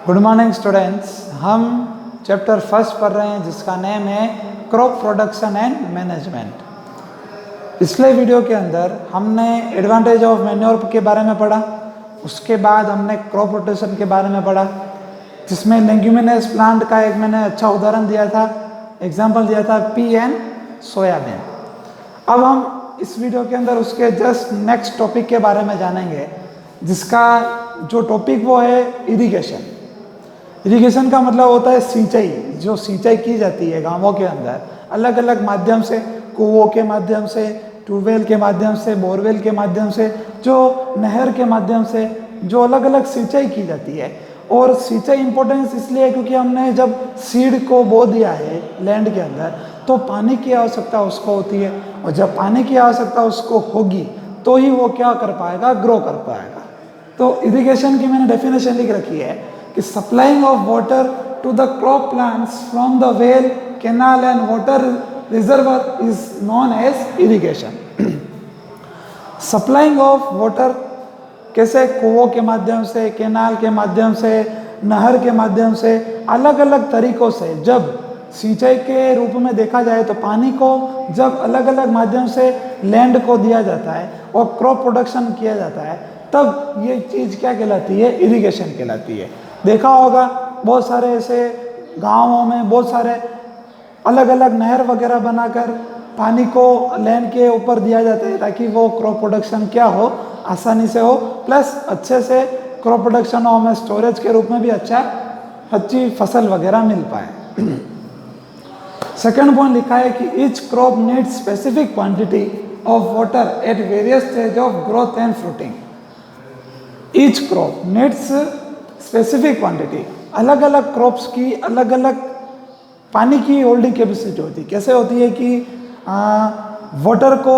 Good morning students. हम chapter first पढ़ रहे हैं जिसका नेम है क्रॉप प्रोडक्शन एंड मैनेजमेंट। पिछले वीडियो के अंदर हमने एडवांटेज ऑफ मैन्योर के बारे में पढ़ा, उसके बाद हमने क्रॉप रोटेशन के बारे में पढ़ा जिसमें लेग्यूमिनस प्लांट का एक मैंने अच्छा उदाहरण दिया था, एग्जाम्पल दिया था पी एंड सोयाबीन। अब हम इस वीडियो के अंदर उसके जस्ट नेक्स्ट टॉपिक के बारे में जानेंगे जिसका जो टॉपिक वो है इरिगेशन। इरिगेशन का मतलब होता है सिंचाई, जो सिंचाई की जाती है गांवों के अंदर अलग अलग माध्यम से, कुओं के माध्यम से, ट्यूबवेल के माध्यम से, बोरवेल के माध्यम से, जो नहर के माध्यम से, जो अलग अलग सिंचाई की जाती है। और सिंचाई इंपॉर्टेंस इसलिए है क्योंकि हमने जब सीड को बो दिया है लैंड के अंदर तो पानी की आवश्यकता उसको होती है, और जब पानी की आवश्यकता उसको होगी तो ही वो क्या कर पाएगा, ग्रो कर पाएगा। तो इरिगेशन की मैंने डेफिनेशन लिख रखी है कि supplying of water to the crop plants from the well, canal and water reservoir is known as irrigation. Supplying of water कैसे, कुओं के माध्यम से, कैनाल के माध्यम से, नहर के माध्यम से, अलग अलग तरीकों से जब सिंचाई के रूप में देखा जाए तो पानी को जब अलग अलग माध्यम से लैंड को दिया जाता है और क्रॉप प्रोडक्शन किया जाता है तब ये चीज़ क्या कहलाती है, इरिगेशन कहलाती है। देखा होगा बहुत सारे ऐसे गाँवों में बहुत सारे अलग अलग नहर वगैरह बनाकर पानी को लैंड के ऊपर दिया जाता है ताकि वो क्रॉप प्रोडक्शन क्या हो, आसानी से हो, प्लस अच्छे से क्रॉप प्रोडक्शन हो, हमें स्टोरेज के रूप में भी अच्छी फसल वगैरह मिल पाए। सेकंड पॉइंट लिखा है कि each crop needs specific quantity of water at various stage of growth and fruiting. Each crop needs specific quantity, अलग अलग क्रॉप्स की अलग अलग पानी की होल्डिंग कैपेसिटी होती है। कैसे होती है कि वाटर को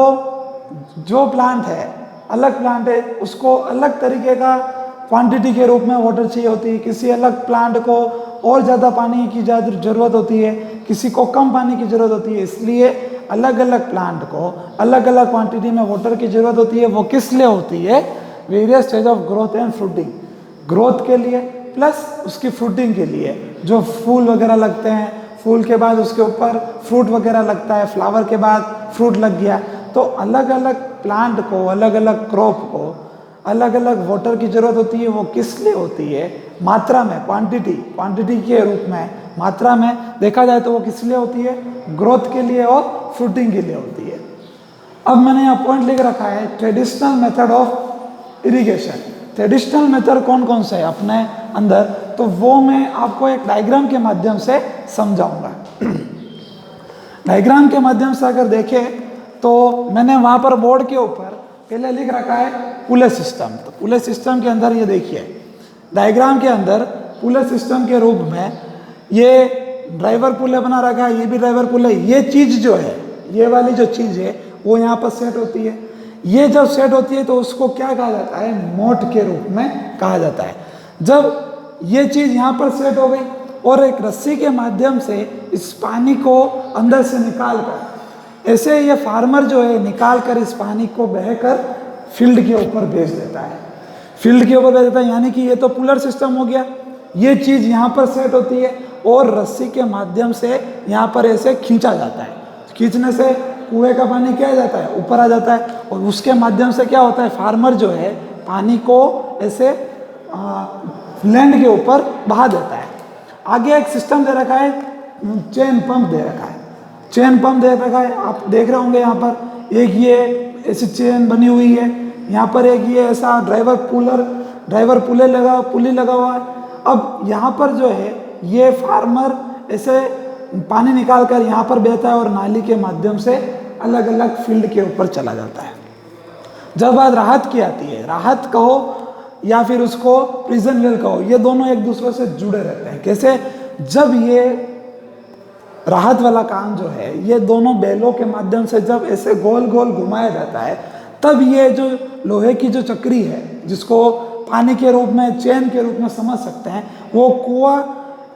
जो प्लांट है, अलग प्लांट है, उसको अलग तरीके का क्वांटिटी के रूप में वाटर चाहिए होती है। किसी अलग प्लांट को और ज़्यादा पानी की ज़रूरत होती है, किसी को कम पानी की ज़रूरत होती है। इसलिए अलग अलग प्लांट को अलग अलग क्वांटिटी में वाटर की ज़रूरत होती है। वो किस लिए होती है, various stage of growth and fruiting, growth के लिए प्लस उसकी फ्रूटिंग के लिए। जो फूल वगैरह लगते हैं, फूल के बाद उसके ऊपर फ्रूट वगैरह लगता है, फ्लावर के बाद फ्रूट लग गया, तो अलग अलग प्लांट को, अलग अलग क्रॉप को अलग अलग वाटर की ज़रूरत होती है। वो किस लिए होती है, मात्रा में, क्वांटिटी के रूप में, मात्रा में देखा जाए तो वो किस लिए होती है, ग्रोथ के लिए और फ्रूटिंग के लिए होती है। अब मैंने यहाँ पॉइंट लिख रखा है traditional method of irrigation. Traditional method कौन कौन से है अपने अंदर, तो वो मैं आपको एक डायग्राम के माध्यम से समझाऊंगा। डायग्राम के माध्यम से अगर देखें तो मैंने वहाँ पर बोर्ड के ऊपर पहले लिख रखा है पुले सिस्टम। तो पुले सिस्टम के अंदर ये देखिए, डायग्राम के अंदर पुले सिस्टम के रूप में ये ड्राइवर पुले बना रखा है, ये भी ड्राइवर पुले। ये चीज़ जो है, ये वाली जो चीज़ है वो यहाँ पर सेट होती है। ये जब सेट होती है तो उसको क्या कहा जाता है, मोट के रूप में कहा जाता है। जब ये चीज़ यहाँ पर सेट हो गई और एक रस्सी के माध्यम से इस पानी को अंदर से निकाल कर, ऐसे ये फार्मर जो है निकाल कर इस पानी को बहकर फील्ड के ऊपर भेज देता है, फील्ड के ऊपर भेज देता है। यानी कि ये तो पुलर सिस्टम हो गया। ये चीज़ यहाँ पर सेट होती है और रस्सी के माध्यम से यहाँ पर ऐसे खींचा जाता है। खींचने से कुएं का पानी क्या आ जाता है, ऊपर आ जाता है, और उसके माध्यम से क्या होता है, फार्मर जो है पानी को ऐसे लैंड के ऊपर बहा देता है। आगे एक सिस्टम दे रखा है, चेन पंप दे रखा है। चेन पंप दे रखा है, आप देख रहे होंगे यहाँ पर एक ये ऐसी चेन बनी हुई है, यहाँ पर एक ये ऐसा पुली लगा हुआ है। अब यहाँ पर जो है ये फार्मर ऐसे पानी निकाल कर यहाँ पर बहता है और नाली के माध्यम से अलग अलग फील्ड के ऊपर चला जाता है। जब बात राहत की आती है, राहत कहो या फिर उसको प्रिजन वेल कहो, ये दोनों एक दूसरे से जुड़े रहते हैं। कैसे, जब ये राहत वाला काम जो है ये दोनों बैलों के माध्यम से जब ऐसे गोल गोल घुमाया जाता है तब ये जो लोहे की जो चक्री है, जिसको पानी के रूप में, चेन के रूप में समझ सकते हैं, वो कुआं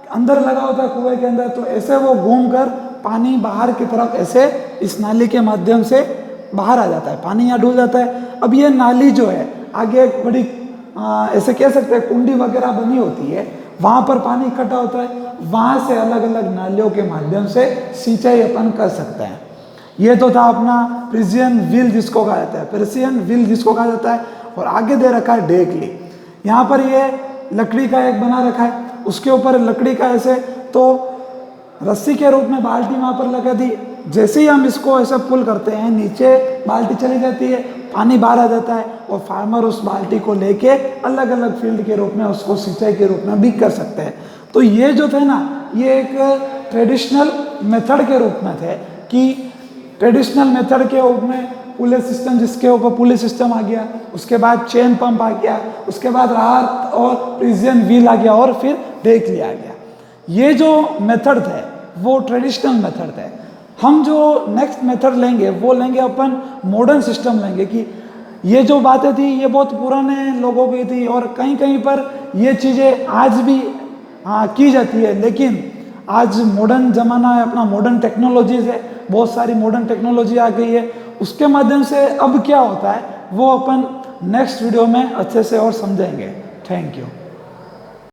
अंदर लगा होता है कुएं के अंदर, तो ऐसे वो घूम कर पानी बाहर की तरफ ऐसे इस नाली के माध्यम से बाहर आ जाता है, पानी यहाँ डूब जाता है। अब ये नाली जो है आगे एक बड़ी ऐसे कह सकते हैं कुंडी वगैरह बनी होती है, वहाँ पर पानी इकट्ठा होता है, वहाँ से अलग अलग नालियों के माध्यम से सिंचाई अपन कर सकते हैं। ये तो था अपना प्रेसियन व्हील जिसको कहा जाता है, प्रेसियन व्हील जिसको कहा जाता है। और आगे दे रखा है डेकली। यहाँ पर ये लकड़ी का एक बना रखा है, उसके ऊपर लकड़ी का ऐसे तो रस्सी के रूप में बाल्टी वहाँ पर लगा दी। जैसे ही हम इसको ऐसे पुल करते हैं, नीचे बाल्टी चली जाती है, पानी बाहर आ जाता है और फार्मर उस बाल्टी को लेके अलग अलग फील्ड के रूप में उसको सिंचाई के रूप में भी कर सकते हैं। तो ये जो थे ना, ये एक ट्रेडिशनल मेथड के रूप में थे कि ट्रेडिशनल मेथड के रूप में पुले सिस्टम, जिसके ऊपर पुले सिस्टम आ गया, उसके बाद चेन पंप आ गया, उसके बाद राहत और प्रेसियन व्हील आ गया और फिर डेकली आ गया। ये जो मेथड थे वो ट्रेडिशनल मेथड थे। हम जो नेक्स्ट मेथड लेंगे वो लेंगे अपन मॉडर्न सिस्टम लेंगे कि ये जो बातें थी ये बहुत पुराने लोगों की थी और कहीं कहीं पर ये चीज़ें आज भी की जाती है, लेकिन आज मॉडर्न ज़माना है, अपना मॉडर्न टेक्नोलॉजीज है, बहुत सारी मॉडर्न टेक्नोलॉजी आ गई है। उसके माध्यम से अब क्या होता है वो अपन नेक्स्ट वीडियो में अच्छे से और समझेंगे। Thank you.